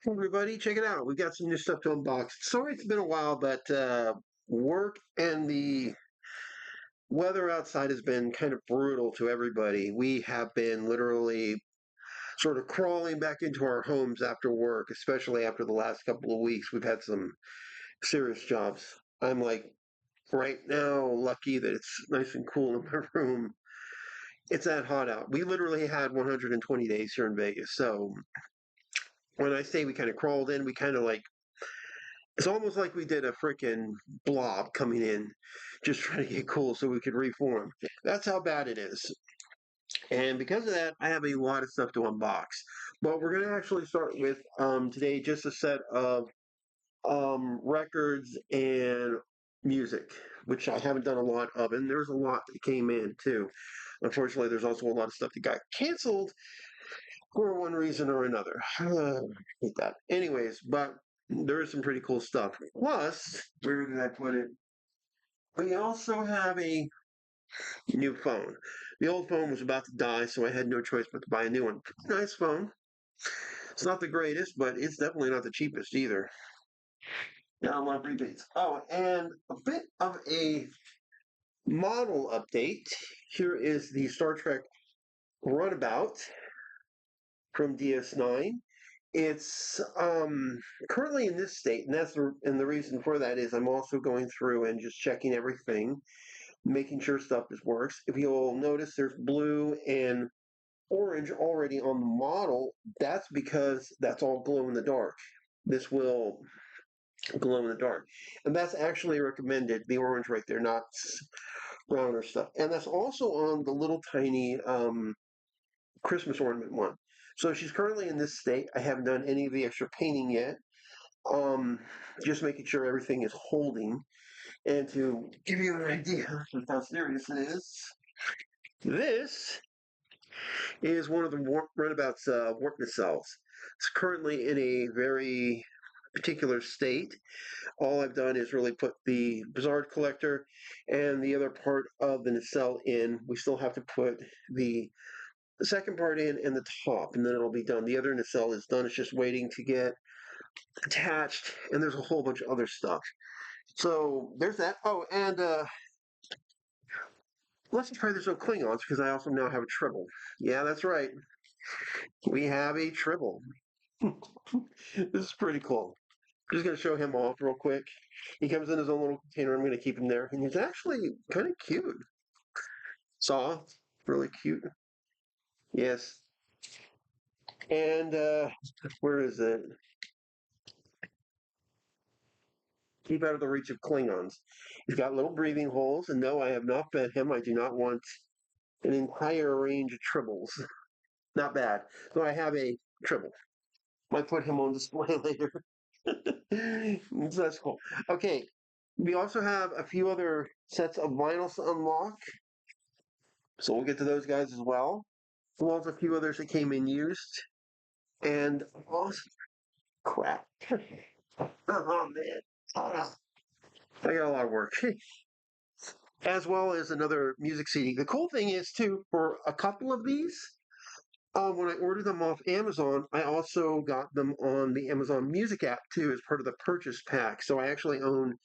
Hey everybody, check it out. We've got some new stuff to unbox. Sorry it's been a while, but work and the weather outside has been kind of brutal to everybody. We have been literally sort of crawling back into our homes after work, especially after the last couple of weeks. We've had some serious jobs. I'm like right now lucky that it's nice and cool in my room. It's that hot out. We literally had 120 days here in Vegas. So when I say we kind of crawled in, we kind of like it's almost like we did a freaking blob coming in, just trying to get cool so we could reform. That's how bad it is. And because of that, I have a lot of stuff to unbox. But we're going to actually start with today just a set of records and music, which I haven't done a lot of. And there's a lot that came in too. Unfortunately, there's also a lot of stuff that got canceled for one reason or another. I hate that. Anyways, but there is some pretty cool stuff. Plus, where did I put it? We also have a new phone. The old phone was about to die, so I had no choice but to buy a new one. Nice phone. It's not the greatest, but it's definitely not the cheapest either. Got a lot of rebates. Oh, and a bit of a model update. Here is the Star Trek Runabout from DS9. It's currently in this state, and the reason for that is I'm also going through and just checking everything, making sure stuff just works. If you'll notice, there's blue and orange already on the model. That's because that's all glow in the dark. This will glow in the dark, and that's actually recommended. The orange right there, not browner stuff, and that's also on the little tiny Christmas ornament one. So she's currently in this state. I haven't done any of the extra painting yet. Um, just making sure everything is holding. And to give you an idea of how serious it is, this is one of the runabout's warp nacelles. It's currently in a very particular state. All I've done is really put the Bizarre collector and the other part of the nacelle in. We still have to put the second part in and the top, and then it'll be done. The other nacelle is done. It's just waiting to get attached, and there's a whole bunch of other stuff. So there's that. Oh, and let's try this with Klingons because I also now have a Tribble. Yeah, that's right. We have a Tribble. This is pretty cool. I'm just going to show him off real quick. He comes in his own little container. I'm going to keep him there. And he's actually kind of cute. Soft, really cute. Yes. And where is it? Keep out of the reach of Klingons. He's got little breathing holes. And no, I have not fed him. I do not want an entire range of tribbles. Not bad. So I have a tribble. Might put him on display later. So that's cool. Okay, we also have a few other sets of vinyls to unlock, so we'll get to those guys as well. We'll also a few others that came in used, and awesome crap. Oh man, oh, I got a lot of work. As well as another music CD. The cool thing is too, for a couple of these, when I ordered them off Amazon, I also got them on the Amazon Music app too as part of the purchase pack. So I actually own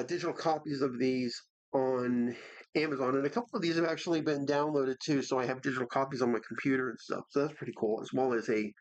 digital copies of these on Amazon, and a couple of these have actually been downloaded too. So I have digital copies on my computer and stuff. So that's pretty cool, as well as a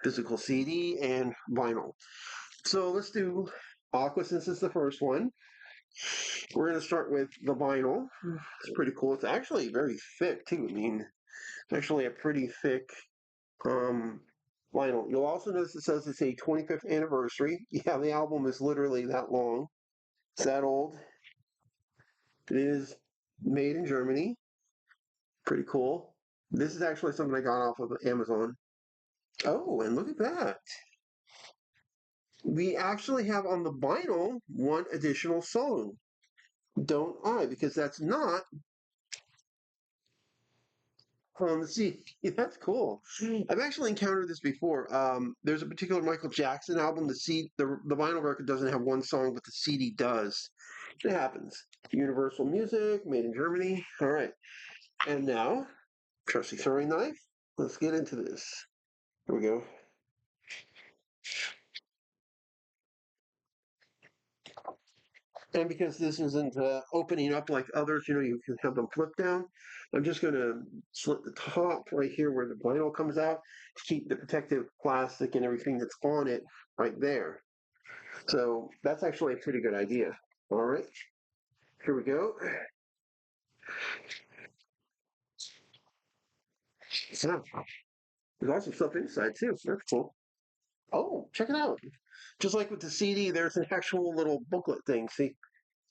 physical CD and vinyl. So let's do Aqua since it's the first one. We're going to start with the vinyl. It's pretty cool. It's actually very thick too. I mean, it's actually a pretty thick um, vinyl. You'll also notice it says it's a 25th anniversary. Yeah, the album is literally that long. It's that old. It is made in Germany. Pretty cool. This is actually something I got off of Amazon. Oh, and look at that. We actually have on the vinyl one additional song. Don't I? Because that's not on the CD. That's cool. I've actually encountered this before. There's a particular Michael Jackson album. The vinyl record doesn't have one song, but the CD does. It happens. Universal Music, made in Germany. All right. And now, trusty throwing knife. Let's get into this. Here we go. And because this isn't opening up like others, you can have them flip down. I'm just going to slit the top right here where the vinyl comes out to keep the protective plastic and everything that's on it right there. So that's actually a pretty good idea. All right, here we go. So there's also stuff inside too. So that's cool. Oh, check it out. Just like with the CD, there's an actual little booklet thing. See,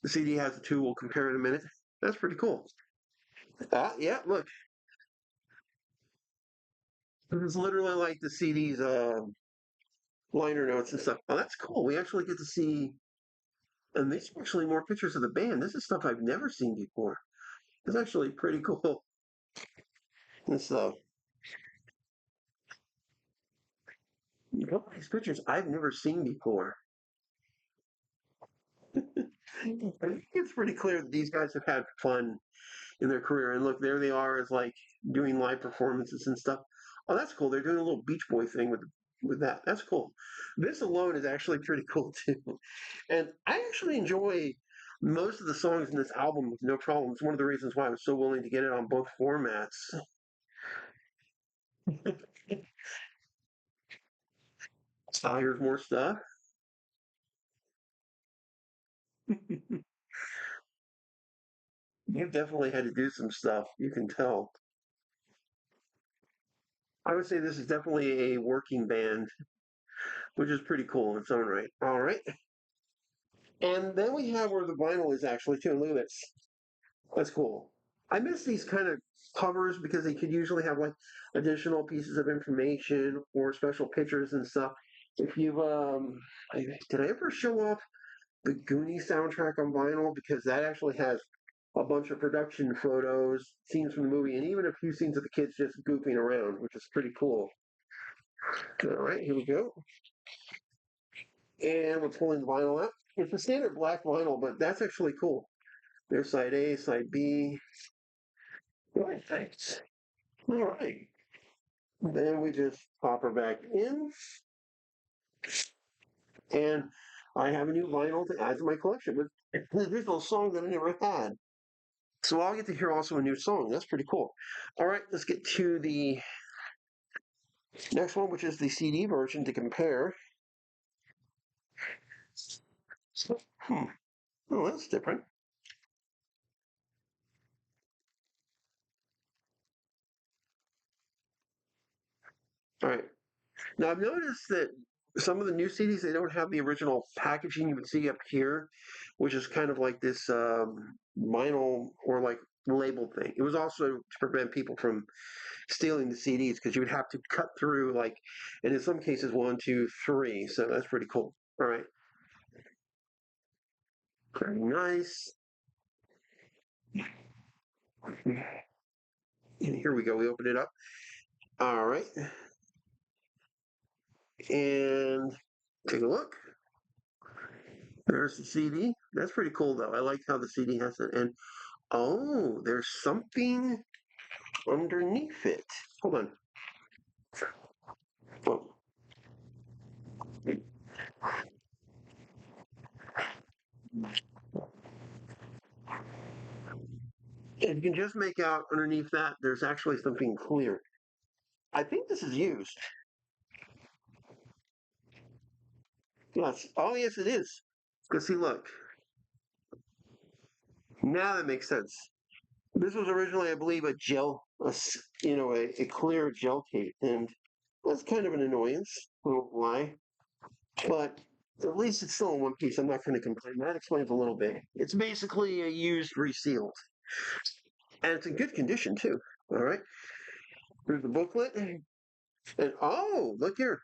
the CD has the two. We'll compare in a minute. That's pretty cool. Yeah, look. It's literally like the CD's liner notes and stuff. Oh, that's cool. We actually get to see, and these are actually more pictures of the band. This is stuff I've never seen before. It's actually pretty cool. And so, these pictures I've never seen before. I think it's pretty clear that these guys have had fun in their career. And look, there they are as like doing live performances and stuff. Oh, that's cool. They're doing a little Beach Boy thing with that. That's cool. This alone is actually pretty cool too. And I actually enjoy most of the songs in this album with no problems. One of the reasons why I was so willing to get it on both formats. Here's more stuff. You've definitely had to do some stuff. You can tell. I would say this is definitely a working band, which is pretty cool in its own right. All right. And then we have where the vinyl is actually too. And look at this. That's cool. I miss these kind of covers because they could usually have like additional pieces of information or special pictures and stuff. If you've did I ever show off the Goonies soundtrack on vinyl? Because that actually has a bunch of production photos, scenes from the movie, and even a few scenes of the kids just goofing around, which is pretty cool. All right, here we go. And we're pulling the vinyl out. It's a standard black vinyl, but that's actually cool. There's side A, side B. Right, thanks. All right. Then we just pop her back in, and I have a new vinyl to add to my collection with additional songs that I never had. So I'll get to hear also a new song. That's pretty cool. All right, let's get to the next one, which is the CD version to compare. Hmm. Oh, that's different. All right. Now I've noticed that some of the new CDs they don't have the original packaging you would see up here, which is kind of like this vinyl or like label thing. It was also to prevent people from stealing the CDs because you would have to cut through like, and in some cases one, two, three. So that's pretty cool. All right, very nice. And here we go. We open it up. All right, and take a look. There's the CD. That's pretty cool though. I like how the CD has it. And oh, there's something underneath it. Hold on. Oh, if you can just make out underneath that, there's actually something clear. I think this is used. Yes. Oh, yes, it is. Because see, look. Now that makes sense. This was originally, I believe, a gel, a clear gel tape, and that's kind of an annoyance. I won't lie, but at least it's still in one piece. I'm not going to complain. That explains a little bit. It's basically a used resealed, and it's in good condition too. All right, here's the booklet, and oh, look here.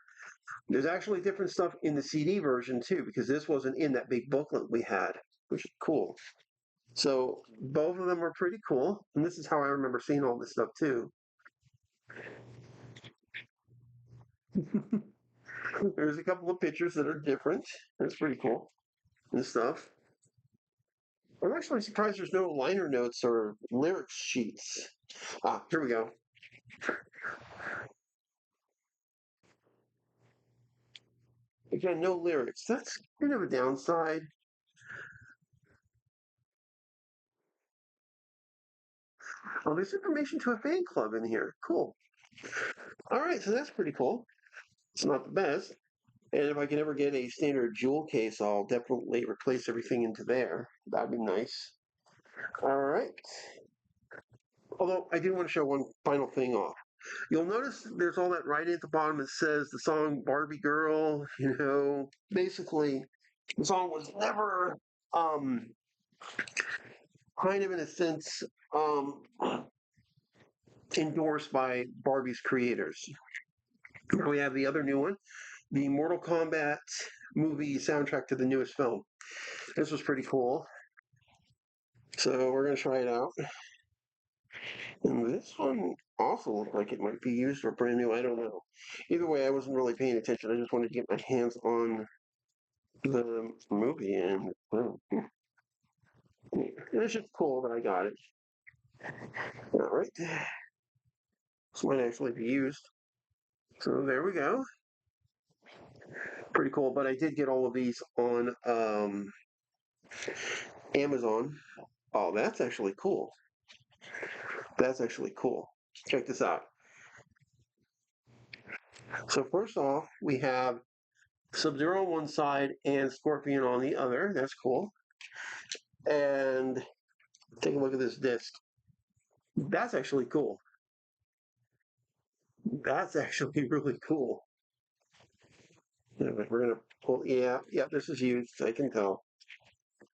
There's actually different stuff in the CD version too, because this wasn't in that big booklet we had, which is cool. So both of them are pretty cool, and this is how I remember seeing all this stuff too. There's a couple of pictures that are different. That's pretty cool and stuff. I'm actually surprised there's no liner notes or lyrics sheets. Ah, here we go. Again, no lyrics. That's kind of a downside. Oh, there's information to a fan club in here. Cool. All right, so that's pretty cool. It's not the best. And if I can ever get a standard jewel case, I'll definitely replace everything into there. That'd be nice. All right. Although I do want to show one final thing off. You'll notice there's all that writing at the bottom that says the song Barbie Girl, basically the song was never kind of in a sense um endorsed by Barbie's creators. We have the other new one, the Mortal Kombat movie soundtrack to the newest film. This was pretty cool. So we're gonna try it out. And this one also looked like it might be used or brand new. I don't know. Either way, I wasn't really paying attention. I just wanted to get my hands on the movie, and well, it's just cool that I got it. All right, this might actually be used. So there we go. Pretty cool. But I did get all of these on Amazon. Oh, that's actually cool. That's actually cool. Check this out. So first off, we have Sub-Zero on one side and Scorpion on the other. That's cool. And take a look at this disc. That's actually cool. That's actually really cool. Yeah, but we're gonna pull. Yeah, yeah. This is used. I can tell.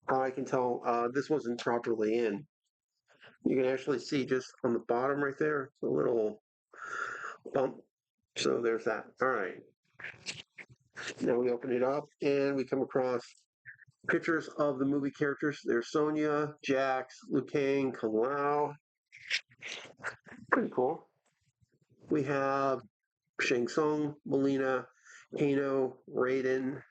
I can tell. This wasn't properly in. You can actually see just on the bottom right there, a little bump. So there's that. All right. Now we open it up and we come across pictures of the movie characters. There's Sonya, Jax, Liu Kang, Kung Lao. Pretty cool. We have Shang Tsung, Melina, Kano, Raiden.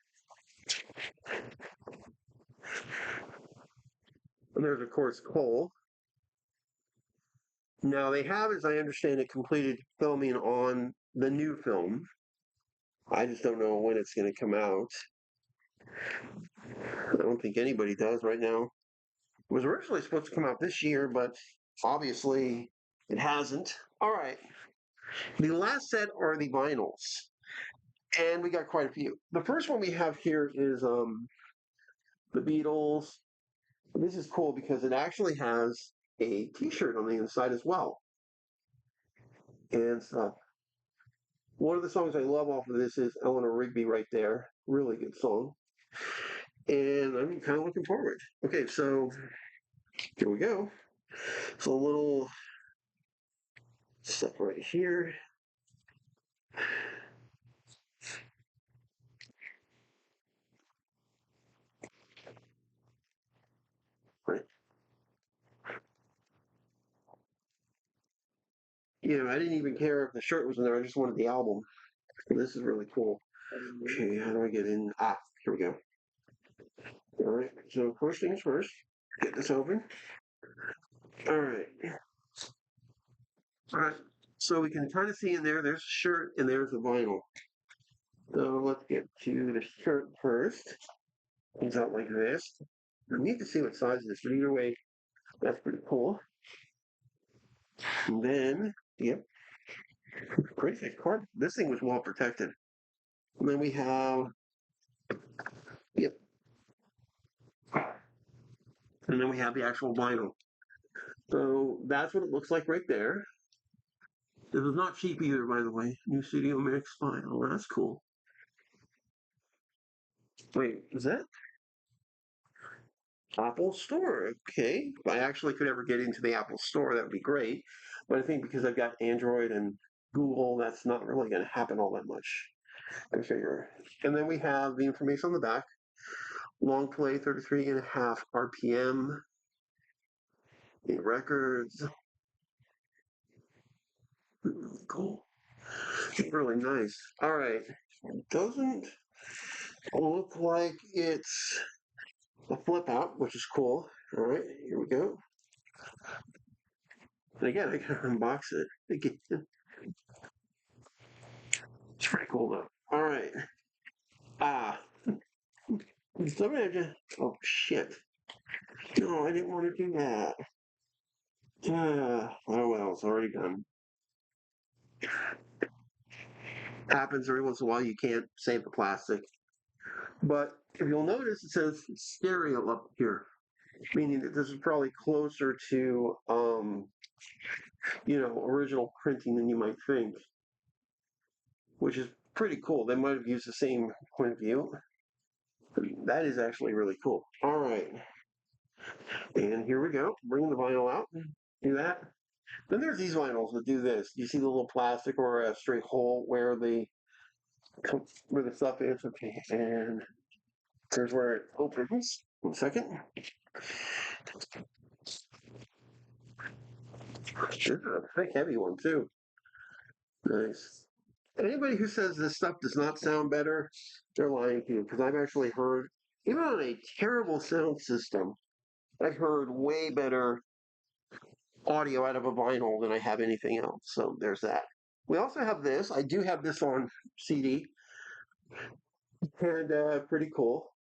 And there's, of course, Cole. Now, they have, as I understand it, completed filming on the new film. I just don't know when it's going to come out. I don't think anybody does right now. It was originally supposed to come out this year, but obviously it hasn't. All right. The last set are the vinyls. And we got quite a few. The first one we have here is the Beatles. This is cool because it actually has a T-shirt on the inside as well. And one of the songs I love off of this is Eleanor Rigby right there. Really good song. And I'm kind of looking forward. Okay, so here we go. So a little stuff right here. Right. I didn't even care if the shirt was in there. I just wanted the album. This is really cool. Okay, how do I get in? Here we go. All right, so first things first, get this open. All right. All right. So we can kind of see in there, there's a shirt and there's the vinyl. So let's get to the shirt first. Comes out like this. I need to see what size it is, but either way, that's pretty cool. And then, yep, pretty thick card. This thing was well protected. And then we have, yep, and then we have the actual vinyl. So that's what it looks like right there. This is not cheap either, by the way. New Studio Mix vinyl. That's cool. Wait, is that Apple Store? Okay. If I actually could ever get into the Apple Store, that would be great. But I think because I've got Android and Google, that's not really going to happen all that much. I figure. And then we have the information on the back. Long play, 33.5 RPM. The records. Cool. Really nice. All right. Doesn't look like it's a flip out, which is cool. All right, here we go. And again, I gotta unbox it. It's pretty cool though. All right. Somebody just, oh shit. No, I didn't want to do that. Oh well, it's already done. Happens every once in a while. You can't save the plastic. But if you'll notice, it says stereo up here, meaning that this is probably closer to, original printing than you might think, which is pretty cool. They might have used the same point of view. That is actually really cool. All right, and here we go. Bring the vinyl out. Do that. Then there's these vinyls that do this. You see the little plastic or a straight hole where the stuff is. Okay, and here's where it opens. 1 second. Sure, a thick, heavy one too. Nice. Anybody who says this stuff does not sound better, they're lying to you because I've actually heard, even on a terrible sound system, I've heard way better audio out of a vinyl than I have anything else. So there's that. We also have this. I do have this on CD, and pretty cool.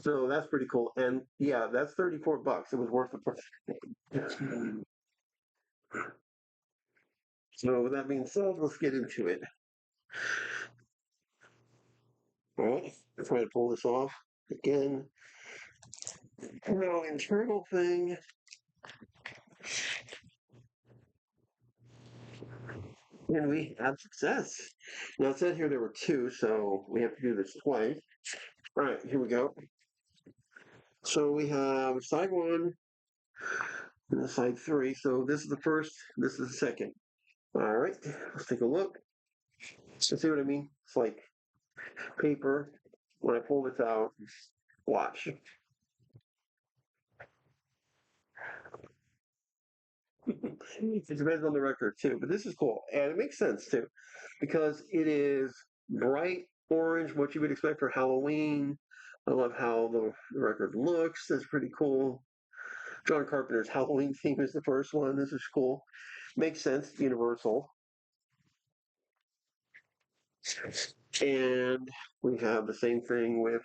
So that's pretty cool. And yeah, that's $34. It was worth it. So with that being said, let's get into it. All right, I'm trying to pull this off again. No internal thing. And we have success. Now it said here there were two, so we have to do this twice. All right, here we go. So we have side one and the side three. So this is the first, this is the second. All right, let's take a look. So see what I mean? It's like paper. When I pull this out, watch. It depends on the record too, but this is cool. And it makes sense too, because it is bright orange, what you would expect for Halloween. I love how the record looks. That's pretty cool. John Carpenter's Halloween theme is the first one. This is cool. Makes sense, universal. And we have the same thing with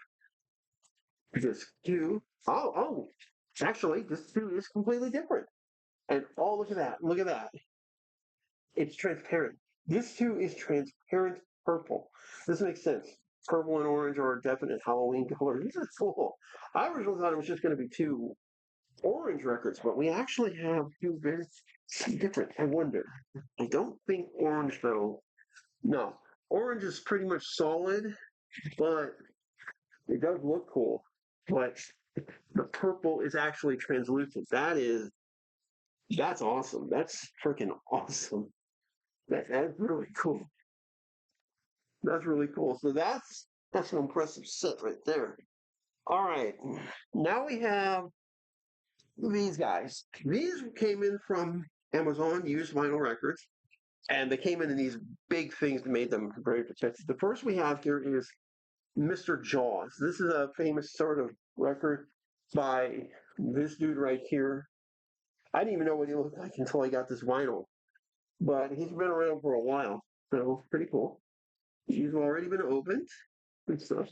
disc two. Oh, actually, disc two is completely different. And oh, look at that. Look at that. It's transparent. This too is transparent purple. This makes sense. Purple and orange are a definite Halloween color. This is cool. I originally thought it was just going to be two orange records, but we actually have two very different. I wonder. I don't think orange though. No, orange is pretty much solid, but it does look cool. But the purple is actually translucent. That's awesome. That's freaking awesome. That's really cool. That's really cool. So that's an impressive set right there. All right. Now we have these guys. These came in from Amazon used vinyl records, and they came in these big things that made them very protected. The first we have here is Mr. Jaws. This is a famous sort of record by this dude right here. I didn't even know what he looked like until I got this vinyl, but he's been around for a while, so pretty cool. He's already been opened and stuff.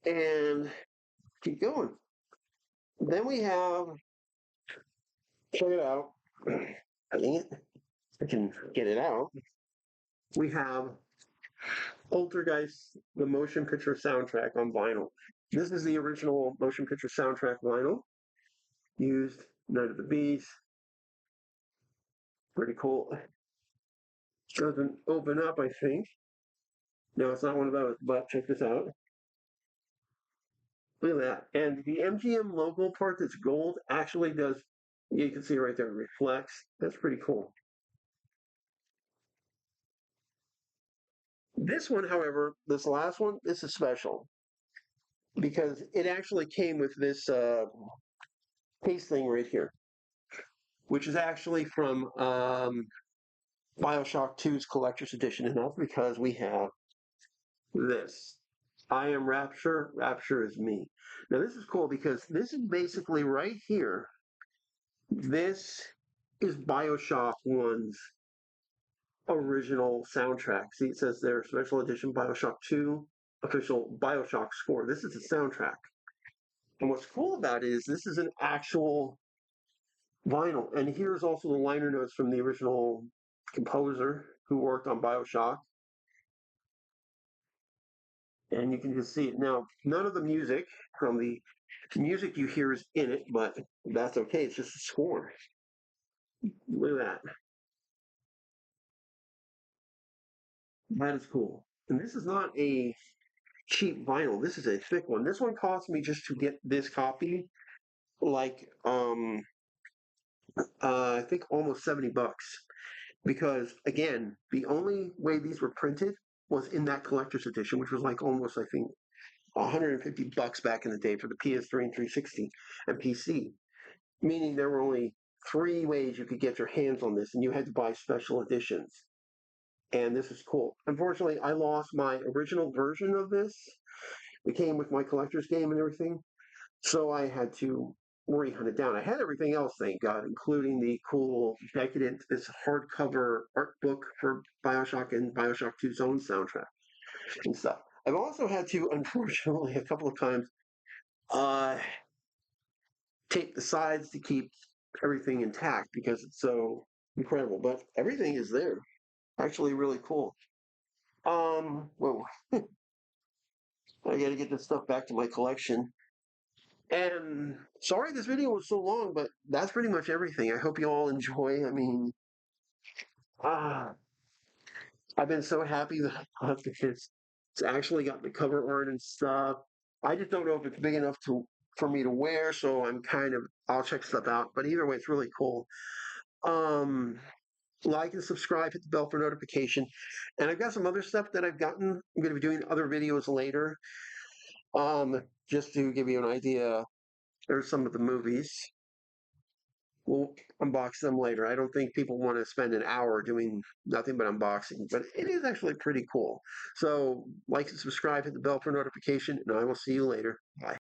And keep going. Then we have, check it out. Dang it. I can get it out. We have Poltergeist, the motion picture soundtrack on vinyl. This is the original motion picture soundtrack vinyl used Night of the Beast. Pretty cool. Doesn't open up, I think. No, it's not one of those, but check this out. Look at that. And the MGM logo part that's gold actually does, you can see right there, it reflects. That's pretty cool. This one, however, this last one, this is special because it actually came with this case thing right here, which is actually from Bioshock 2's Collector's Edition, and that's because we have this. I am Rapture, Rapture is me. Now, this is cool because this is basically right here. This is Bioshock 1's original soundtrack. See, it says there, special edition Bioshock 2 official Bioshock score. This is the soundtrack. And what's cool about it is this is an actual vinyl. And here's also the liner notes from the original composer who worked on Bioshock. And you can just see it now. None of the music from the music you hear is in it, but that's okay. It's just a score. Look at that. That is cool. And this is not a cheap vinyl. This is a thick one. This one cost me just to get this copy, like I think almost $70. Because again, the only way these were printed was in that collector's edition, which was like almost I think $150 back in the day for the PS3 and 360 and PC. Meaning there were only three ways you could get your hands on this, and you had to buy special editions. And this is cool. Unfortunately, I lost my original version of this. It came with my collector's game and everything. So I had to rehunt it down. I had everything else, thank God, including the cool Decadent, this hardcover art book for Bioshock and Bioshock 2's own soundtrack and stuff. I've also had to, unfortunately, a couple of times, uh, tape the sides to keep everything intact because it's so incredible. But everything is there. Actually, really cool. Whoa, I got to get this stuff back to my collection. And sorry this video was so long, but that's pretty much everything. I hope you all enjoy. I mean, ah, I've been so happy that I got this. It's actually got the cover art and stuff. I just don't know if it's big enough to for me to wear, so I'm kind of I'll check stuff out. But either way, it's really cool. Um, like and subscribe, hit the bell for notification. And I've got some other stuff that I've gotten. I'm going to be doing other videos later. Just to give you an idea, there's some of the movies. We'll unbox them later. I don't think people want to spend an hour doing nothing but unboxing, but it is actually pretty cool. So, like and subscribe, hit the bell for notification, and I will see you later. Bye.